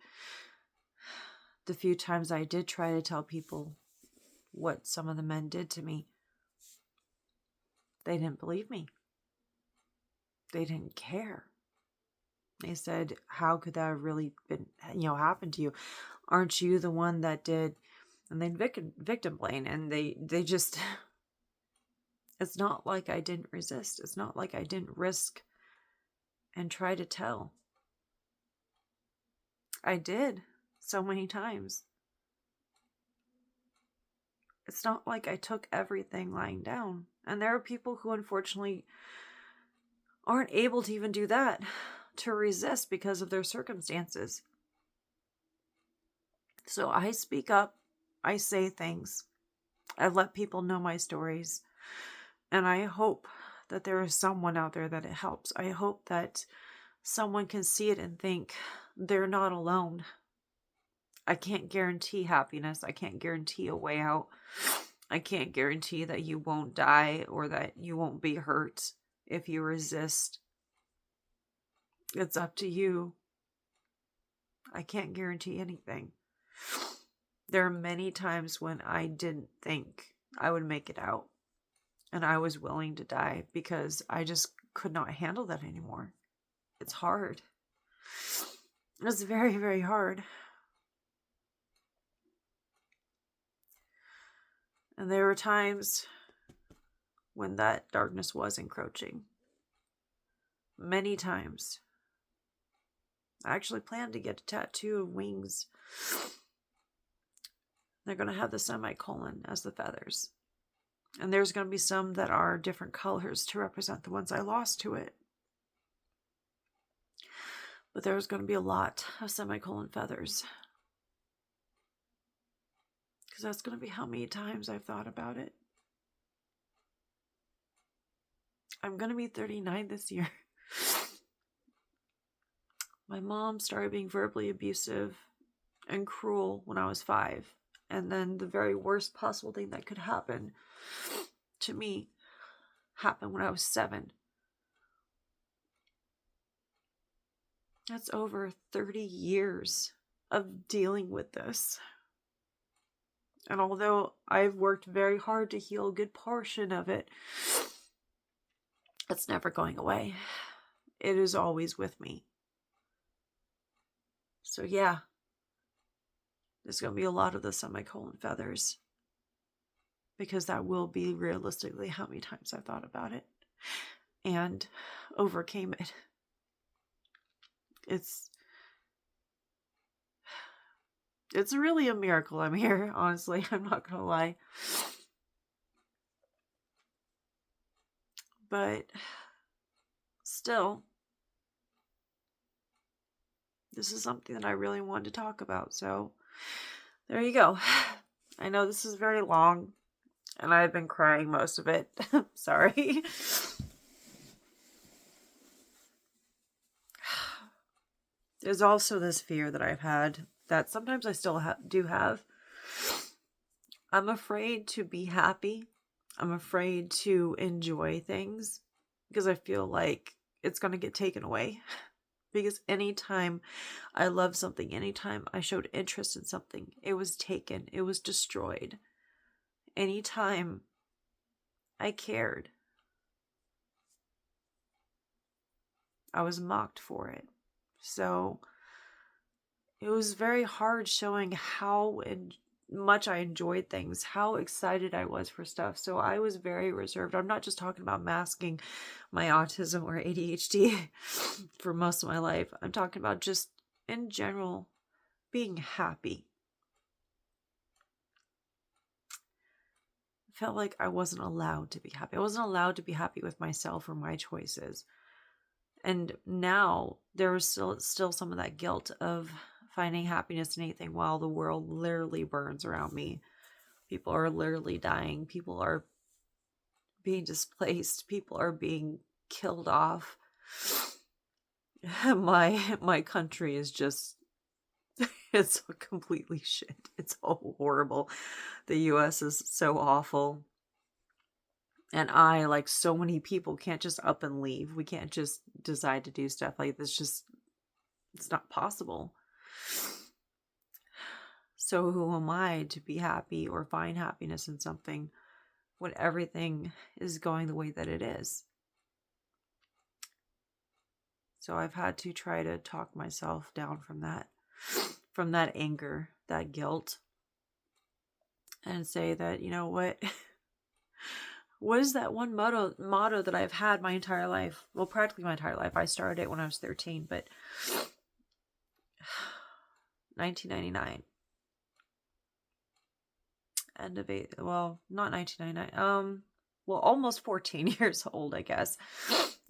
the few times I did try to tell people what some of the men did to me, they didn't believe me. They didn't care. They said, how could that have really been, happened to you? Aren't you the one that did? And they victim blame, and they just, it's not like I didn't resist. It's not like I didn't risk and try to tell. I did so many times. It's not like I took everything lying down. And there are people who unfortunately aren't able to even do that, to resist because of their circumstances. So I speak up, I say things, I let people know my stories, and I hope that there is someone out there that it helps. I hope that someone can see it and think they're not alone. I can't guarantee happiness. I can't guarantee a way out. I can't guarantee that you won't die or that you won't be hurt if you resist. It's up to you. I can't guarantee anything. There are many times when I didn't think I would make it out, and I was willing to die because I just could not handle that anymore. It's hard. It's very, very hard. And there were times when that darkness was encroaching. Many times. I actually planned to get a tattoo of wings. They're going to have the semicolon as the feathers. And there's going to be some that are different colors to represent the ones I lost to it. But there's going to be a lot of semicolon feathers. Because that's going to be how many times I've thought about it. I'm going to be 39 this year. My mom started being verbally abusive and cruel when I was 5. And then the very worst possible thing that could happen to me happened when I was 7. That's over 30 years of dealing with this. And although I've worked very hard to heal a good portion of it, it's never going away. It is always with me. So yeah, there's going to be a lot of the semicolon feathers. Because that will be realistically how many times I've thought about it. And overcame it. It's really a miracle I'm here, honestly. I'm not going to lie. But still, this is something that I really wanted to talk about. So there you go. I know this is very long, and I've been crying most of it. Sorry. There's also this fear that I've had that sometimes I still do have. I'm afraid to be happy. I'm afraid to enjoy things because I feel like it's going to get taken away. Because anytime I loved something, anytime I showed interest in something, it was taken, it was destroyed. Anytime I cared, I was mocked for it. So it was very hard showing how much I enjoyed things, how excited I was for stuff. So I was very reserved. I'm not just talking about masking my autism or ADHD for most of my life. I'm talking about just in general being happy. I felt like I wasn't allowed to be happy. I wasn't allowed to be happy with myself or my choices. And now there is still some of that guilt of finding happiness in anything while the world literally burns around me. People are literally dying. People are being displaced. People are being killed off. My country is just, it's completely shit. It's all horrible. The US is so awful. And I, like so many people, can't just up and leave. We can't just decide to do stuff like this. It's not possible. So who am I to be happy or find happiness in something when everything is going the way that it is? So I've had to try to talk myself down from that anger that guilt and say that, you know what? What is that one motto that I've had my entire life? Well, practically my entire life. I started it when I was 13, but 1999. End of eight. Well, not 1999. Well, almost 14 years old, I guess.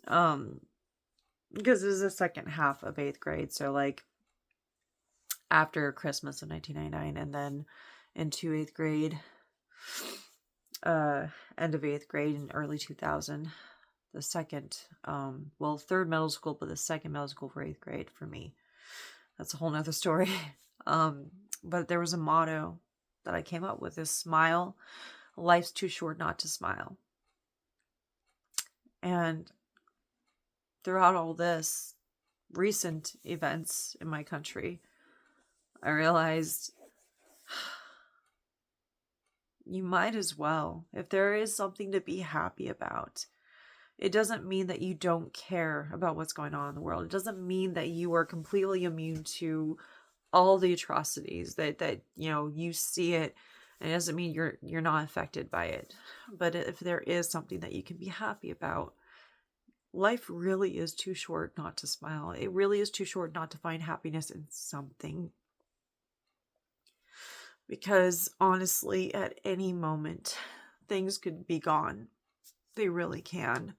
Because it was the second half of 8th grade. So, like, after Christmas of 1999, and then into 8th grade, end of 8th grade in early 2000. The second, third middle school, but the second middle school for 8th grade for me. That's a whole nother story. But there was a motto that I came up with, is smile. Life's too short not to smile. And throughout all this recent events in my country, I realized you might as well. If there is something to be happy about, it doesn't mean that you don't care about what's going on in the world. It doesn't mean that you are completely immune to all the atrocities that you see it, and it doesn't mean you're not affected by it. But if there is something that you can be happy about, life really is too short not to smile. It really is too short not to find happiness in something. Because honestly, at any moment, things could be gone. They really can.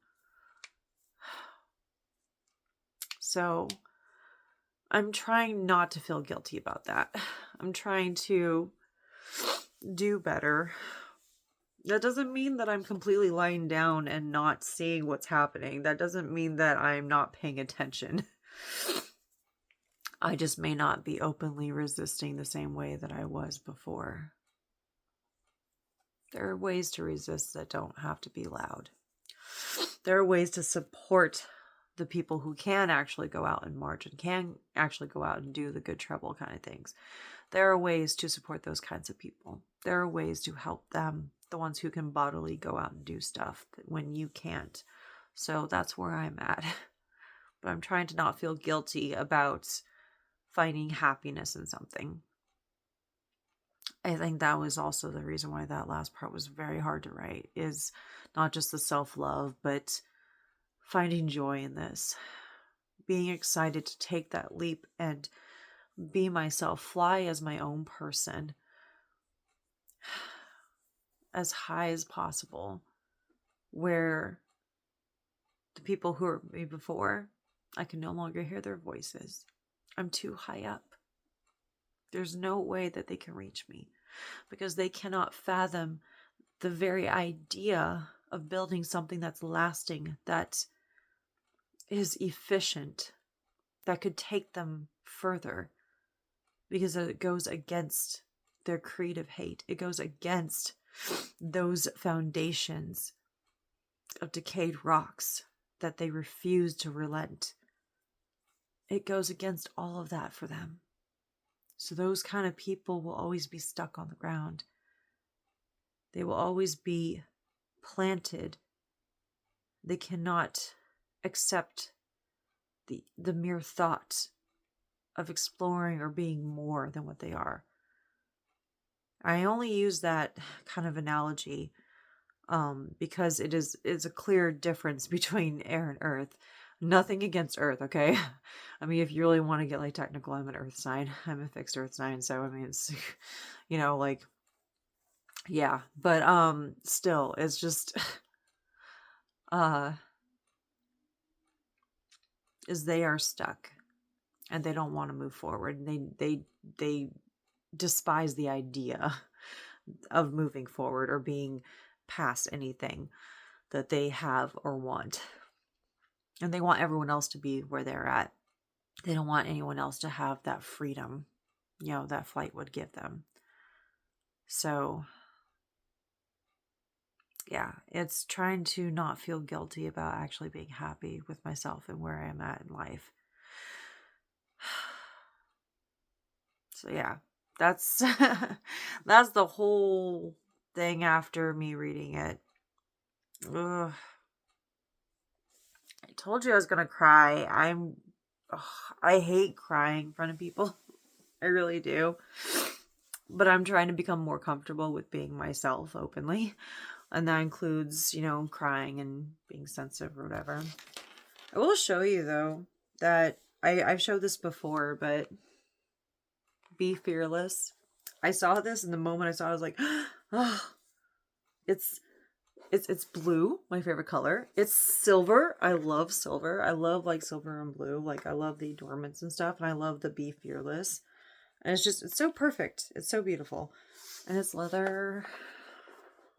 So I'm trying not to feel guilty about that. I'm trying to do better. That doesn't mean that I'm completely lying down and not seeing what's happening. That doesn't mean that I'm not paying attention. I just may not be openly resisting the same way that I was before. There are ways to resist that don't have to be loud. There are ways to support the people who can actually go out and march and can actually go out and do the good trouble kind of things. There are ways to support those kinds of people. There are ways to help them, the ones who can bodily go out and do stuff when you can't. So that's where I'm at. But I'm trying to not feel guilty about finding happiness in something. I think that was also the reason why that last part was very hard to write, is not just the self-love, but finding joy in this. Being excited to take that leap and be myself, fly as my own person, as high as possible, where the people who were me before, I can no longer hear their voices. I'm too high up. There's no way that they can reach me, because they cannot fathom the very idea of building something that's lasting, that is efficient, that could take them further, because it goes against their creative hate. It goes against those foundations of decayed rocks that they refuse to relent. It goes against all of that for them. So those kind of people will always be stuck on the ground. They will always be planted. They cannot accept the mere thought of exploring or being more than what they are. I only use that kind of analogy because it's a clear difference between air and earth. Nothing against earth, okay? I mean, if you really want to get like technical, I'm an earth sign. I'm a fixed earth sign, so I mean, it's, yeah. But still, it's just is they are stuck and they don't want to move forward. They despise the idea of moving forward or being past anything that they have or want. And they want everyone else to be where they're at. They don't want anyone else to have that freedom, that flight would give them. So, yeah, it's trying to not feel guilty about actually being happy with myself and where I'm at in life. So, yeah, that's that's the whole thing after me reading it. Ugh. I told you I was gonna cry. I hate crying in front of people. I really do. but I'm trying to become more comfortable with being myself openly. And that includes, crying and being sensitive or whatever. I will show you, though, that I've showed this before, but be fearless. I saw this, and the moment I saw it, I was like, oh, it's blue, my favorite color. It's silver. I love silver. I love like silver and blue. Like I love the adornments and stuff, and I love the be fearless. And it's so perfect. It's so beautiful. And it's leather.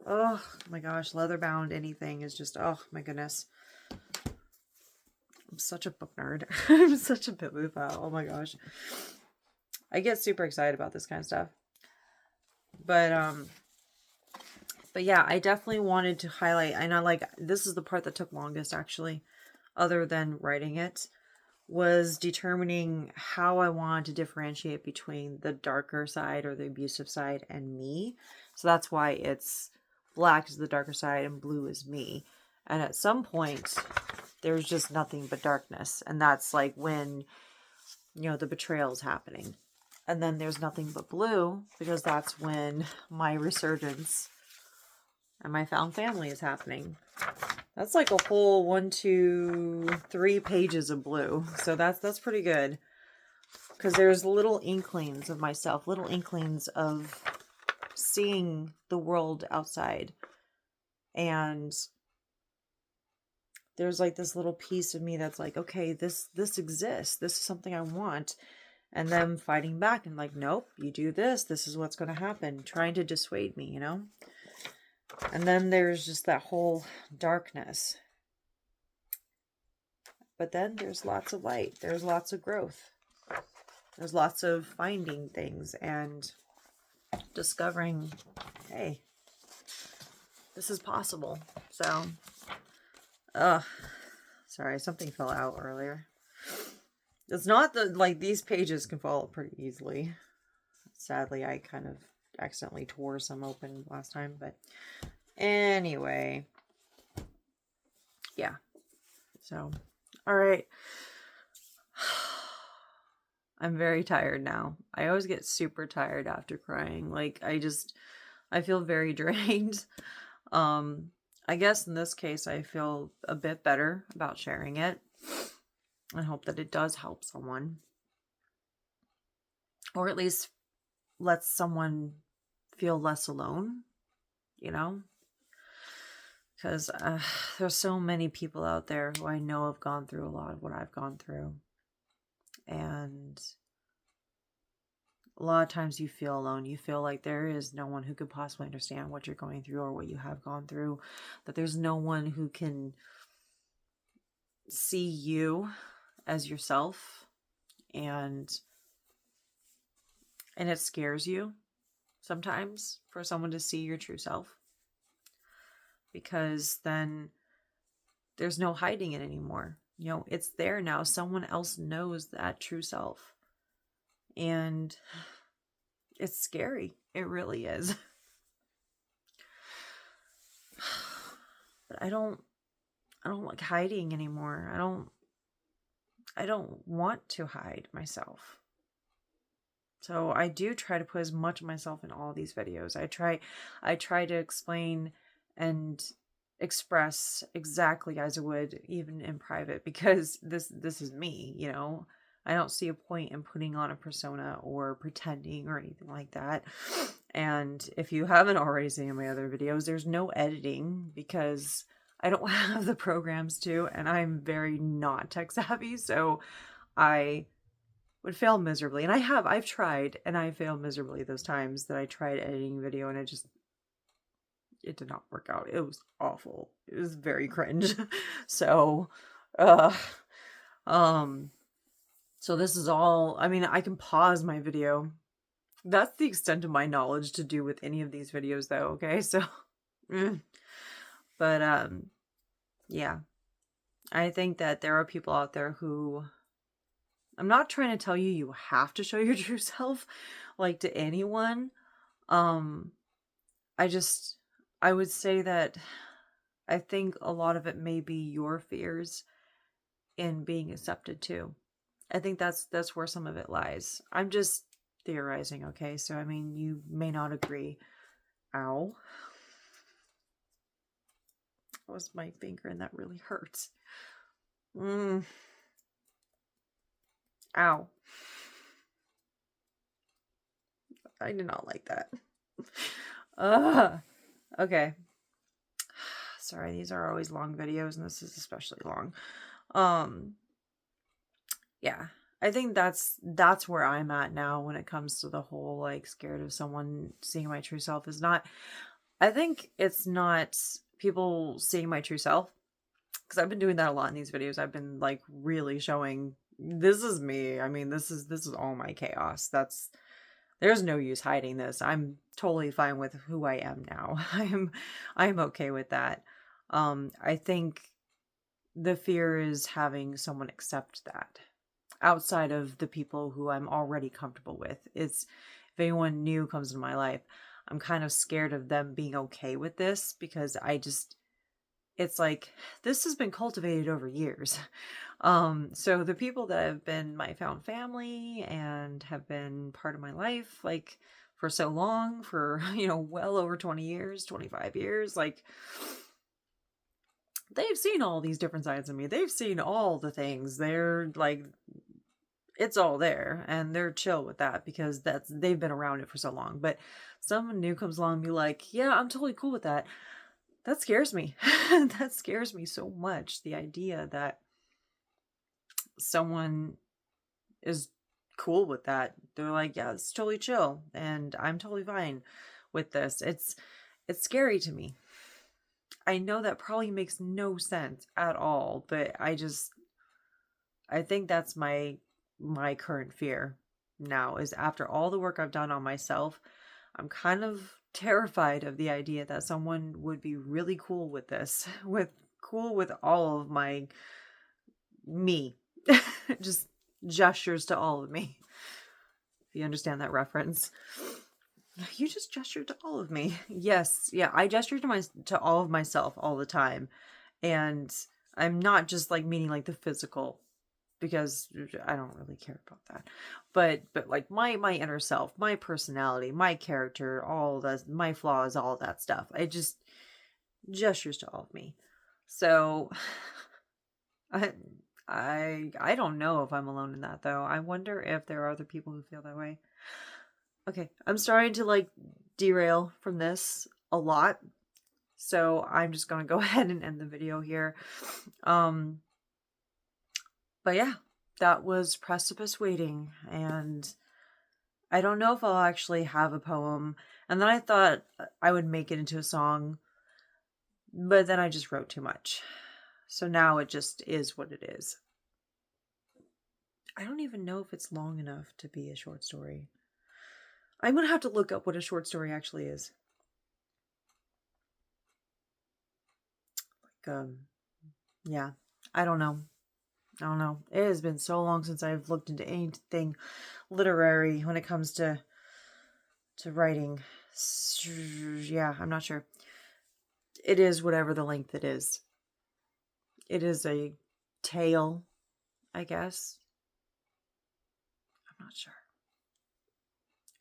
Oh my gosh, leather bound anything is just, oh my goodness. I'm such a book nerd. I'm such a bibliophile. Oh my gosh. I get super excited about this kind of stuff. But yeah, I definitely wanted to highlight, and this is the part that took longest actually, other than writing it, was determining how I wanted to differentiate between the darker side or the abusive side and me. So that's why it's black is the darker side and blue is me. And at some point, there's just nothing but darkness. And that's like when, the betrayal is happening. And then there's nothing but blue, because that's when my resurgence and my found family is happening. That's like a whole 1, 2, 3 pages of blue. So that's pretty good. Because there's little inklings of myself, little inklings of seeing the world outside. And there's like this little piece of me that's like, okay, this exists. This is something I want. And them fighting back and like, nope, you do this. This is what's going to happen. Trying to dissuade me, And then there's just that whole darkness. But then there's lots of light. There's lots of growth. There's lots of finding things and discovering, hey, this is possible. So, sorry, something fell out earlier. It's not that, these pages can fall pretty easily. Sadly, I kind of accidentally tore some open last time, but anyway. Yeah. So, all right. I'm very tired now. I always get super tired after crying. I feel very drained. I guess in this case, I feel a bit better about sharing it. I hope that it does help someone. Or at least lets someone feel less alone, Because there's so many people out there who I know have gone through a lot of what I've gone through. And a lot of times you feel alone. You feel like there is no one who could possibly understand what you're going through or what you have gone through. That there's no one who can see you as yourself. And it scares you sometimes for someone to see your true self. Because then there's no hiding it anymore. It's there now. Someone else knows that true self. And it's scary. It really is. But I don't like hiding anymore. I don't want to hide myself. So I do try to put as much of myself in all these videos. I try to explain and express exactly as I would even in private, because this is me, I don't see a point in putting on a persona or pretending or anything like that. And if you haven't already seen my other videos, there's no editing because I don't have the programs to, and I'm very not tech savvy, so I would fail miserably. And I've tried, and I failed miserably those times that I tried editing video, and it did not work out. It was awful. It was very cringe. So, so this is all, I can pause my video. That's the extent of my knowledge to do with any of these videos though. Okay. So, but, yeah, I think that there are people out there who, I'm not trying to tell you, you have to show your true self, to anyone. I would say that I think a lot of it may be your fears in being accepted too. I think that's where some of it lies. I'm just theorizing, okay? So, I mean, you may not agree. Ow. That was my finger and that really hurts. Ow. I did not like that. Okay. Sorry, these are always long videos, and this is especially long. Yeah. I think that's where I'm at now when it comes to the whole, like, scared of someone seeing my true self is not... I think it's not people seeing my true self, because I've been doing that a lot in these videos. I've been, like, really showing, this is me. I mean, this is all my chaos. There's no use hiding this. I'm totally fine with who I am now. I'm okay with that. I think the fear is having someone accept that outside of the people who I'm already comfortable with. It's, if anyone new comes into my life, I'm kind of scared of them being okay with this, because it's like, this has been cultivated over years. So the people that have been my found family and have been part of my life, like, for so long, for, well over 20 years, 25 years, like, they've seen all these different sides of me. They've seen all the things. They're like, it's all there, and they're chill with that because they've been around it for so long. But someone new comes along and be like, yeah, I'm totally cool with that. That scares me. That scares me so much. The idea that someone is cool with that. They're like, yeah, it's totally chill, and I'm totally fine with this. It's scary to me. I know that probably makes no sense at all, but I think that's my current fear now, is after all the work I've done on myself, I'm kind of terrified of the idea that someone would be really cool with this, cool with all of me. Just gestures to all of me. If you understand that reference. You just gestured to all of me. Yes. Yeah. I gesture to all of myself all the time. And I'm not just like meaning like the physical, because I don't really care about that. But like my inner self, my personality, my character, all that, my flaws, all that stuff. I just gestures to all of me. So I don't know if I'm alone in that, though. I wonder if there are other people who feel that way. Okay, I'm starting to like derail from this a lot, so I'm just gonna go ahead and end the video here. But yeah, that was Precipice Waiting, and I don't know if I'll actually have a poem. And then I thought I would make it into a song, but then I just wrote too much. So now it just is what it is. I don't even know if it's long enough to be a short story. I'm going to have to look up what a short story actually is. Like, yeah, I don't know. It has been so long since I've looked into anything literary when it comes to writing. Yeah, I'm not sure. It is whatever the length it is. It is a tale, I guess. I'm not sure.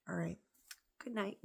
All right. Good night.